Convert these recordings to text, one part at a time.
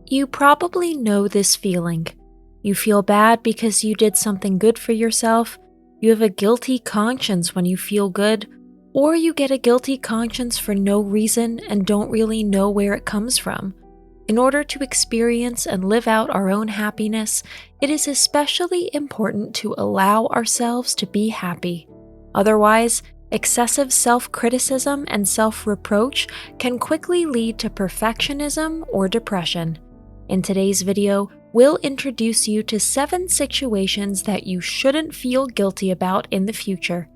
You probably know this feeling. You feel bad because you did something good for yourself, you have a guilty conscience when you feel good, or you get a guilty conscience for no reason and don't really know where it comes from. In order to experience and live out our own happiness, it is especially important to allow ourselves to be happy. Otherwise, excessive self-criticism and self-reproach can quickly lead to perfectionism or depression. In today's video, we'll introduce you to 7 situations that you shouldn't feel guilty about in the future.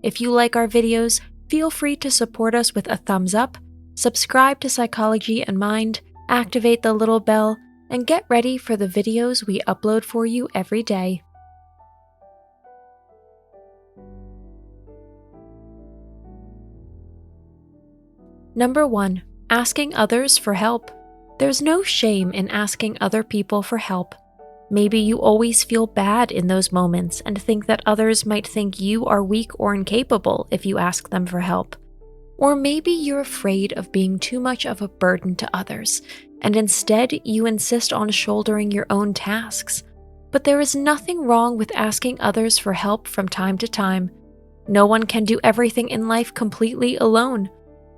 If you like our videos, feel free to support us with a thumbs up, subscribe to Psychology and Mind, activate the little bell, and get ready for the videos we upload for you every day. Number 1. Asking others for help. There's no shame in asking other people for help. Maybe you always feel bad in those moments and think that others might think you are weak or incapable if you ask them for help. Or maybe you're afraid of being too much of a burden to others, and instead you insist on shouldering your own tasks. But there is nothing wrong with asking others for help from time to time. No one can do everything in life completely alone.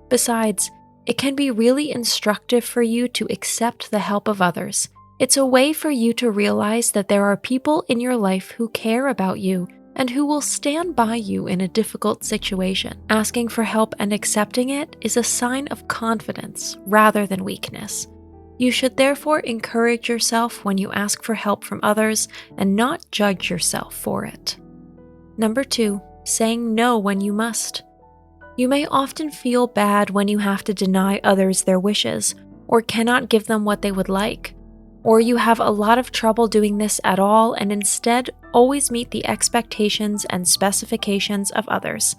Besides, it can be really instructive for you to accept the help of others. It's a way for you to realize that there are people in your life who care about you and who will stand by you in a difficult situation. Asking for help and accepting it is a sign of confidence rather than weakness. You should therefore encourage yourself when you ask for help from others and not judge yourself for it. Number 2, saying no when you must. You may often feel bad when you have to deny others their wishes or cannot give them what they would like. Or you have a lot of trouble doing this at all and instead always meet the expectations and specifications of others.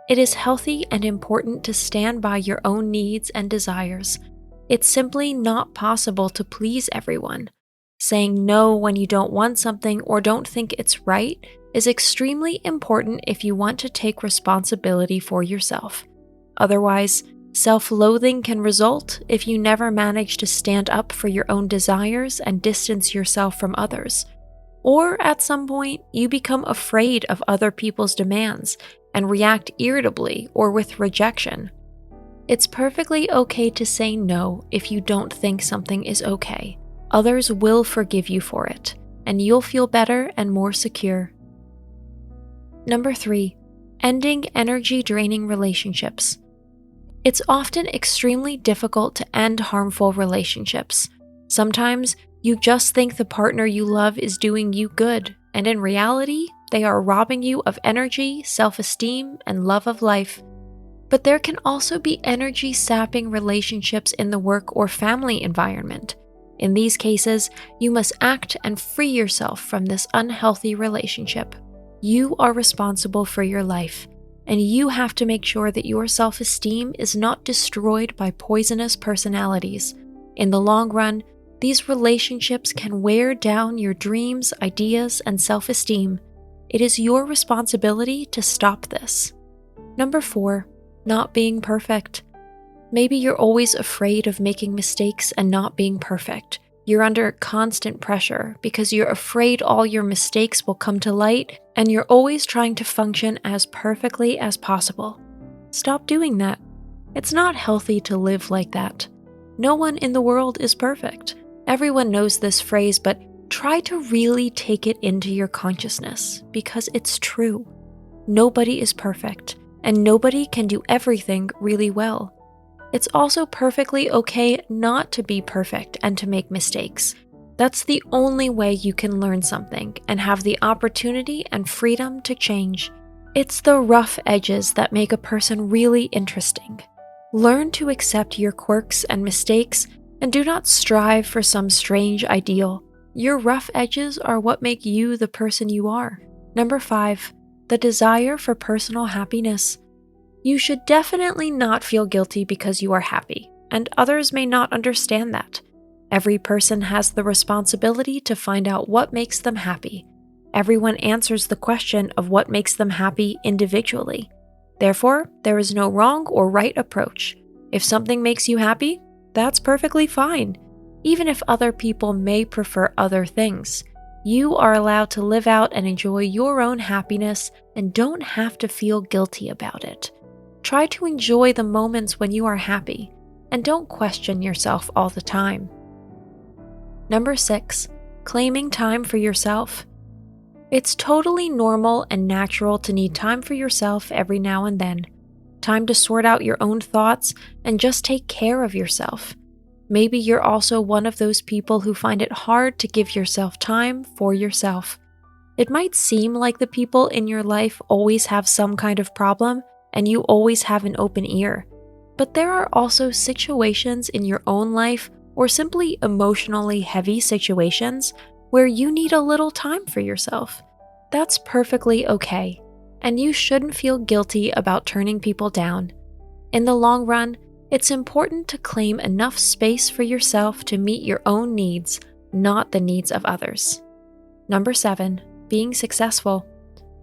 It is healthy and important to stand by your own needs and desires. It's simply not possible to please everyone. Saying no when you don't want something or don't think it's right is extremely important if you want to take responsibility for yourself. Otherwise, self-loathing can result if you never manage to stand up for your own desires and distance yourself from others. Or at some point, you become afraid of other people's demands and react irritably or with rejection. It's perfectly okay to say no if you don't think something is okay. Others will forgive you for it, and you'll feel better and more secure. Number 3, ending energy-draining relationships. It's often extremely difficult to end harmful relationships. Sometimes you just think the partner you love is doing you good, and in reality, they are robbing you of energy, self-esteem, and love of life. But there can also be energy-sapping relationships in the work or family environment. In these cases, you must act and free yourself from this unhealthy relationship. You are responsible for your life, and you have to make sure that your self-esteem is not destroyed by poisonous personalities. In the long run, these relationships can wear down your dreams, ideas, and self-esteem. It is your responsibility to stop this. Number 4, not being perfect. Maybe you're always afraid of making mistakes and not being perfect. You're under constant pressure because you're afraid all your mistakes will come to light, and you're always trying to function as perfectly as possible. Stop doing that. It's not healthy to live like that. No one in the world is perfect. Everyone knows this phrase, but try to really take it into your consciousness because it's true. Nobody is perfect, and nobody can do everything really well. It's also perfectly okay not to be perfect and to make mistakes. That's the only way you can learn something and have the opportunity and freedom to change. It's the rough edges that make a person really interesting. Learn to accept your quirks and mistakes and do not strive for some strange ideal. Your rough edges are what make you the person you are. Number 5, the desire for personal happiness. You should definitely not feel guilty because you are happy, and others may not understand that. Every person has the responsibility to find out what makes them happy. Everyone answers the question of what makes them happy individually. Therefore, there is no wrong or right approach. If something makes you happy, that's perfectly fine. even if other people may prefer other things. You are allowed to live out and enjoy your own happiness and don't have to feel guilty about it. Try to enjoy the moments when you are happy and don't question yourself all the time. Number 6, claiming time for yourself. It's totally normal and natural to need time for yourself every now and then. Time to sort out your own thoughts and just take care of yourself. Maybe you're also one of those people who find it hard to give yourself time for yourself. It might seem like the people in your life always have some kind of problem and you always have an open ear. But there are also situations in your own life or simply emotionally heavy situations where you need a little time for yourself. That's perfectly okay, and you shouldn't feel guilty about turning people down. In the long run, it's important to claim enough space for yourself to meet your own needs, not the needs of others. Number 7, being successful.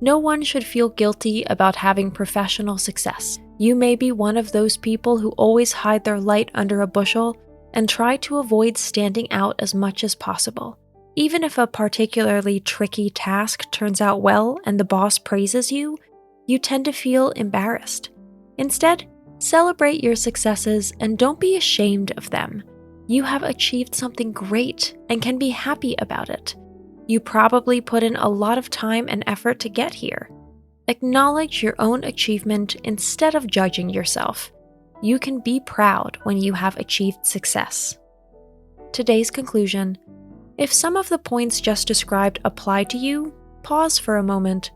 No one should feel guilty about having professional success. You may be one of those people who always hide their light under a bushel and try to avoid standing out as much as possible. Even if a particularly tricky task turns out well and the boss praises you, you tend to feel embarrassed. Instead, celebrate your successes and don't be ashamed of them. You have achieved something great and can be happy about it. You probably put in a lot of time and effort to get here. Acknowledge your own achievement instead of judging yourself. You can be proud when you have achieved success. Today's conclusion: if some of the points just described apply to you, pause for a moment.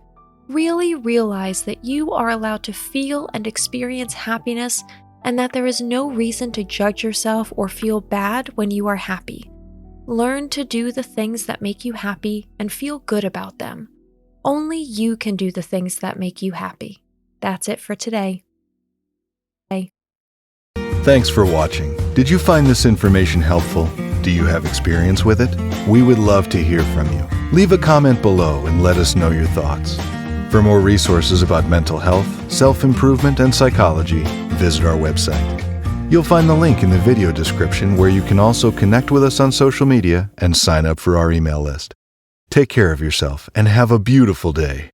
Really realize that you are allowed to feel and experience happiness and that there is no reason to judge yourself or feel bad when you are happy. Learn to do the things that make you happy and feel good about them. Only you can do the things that make you happy. That's it for today. Thanks for watching. Did you find this information helpful? Do you have experience with it? We would love to hear from you. Leave a comment below and let us know your thoughts. For more resources about mental health, self-improvement, and psychology, visit our website. You'll find the link in the video description where you can also connect with us on social media and sign up for our email list. Take care of yourself and have a beautiful day.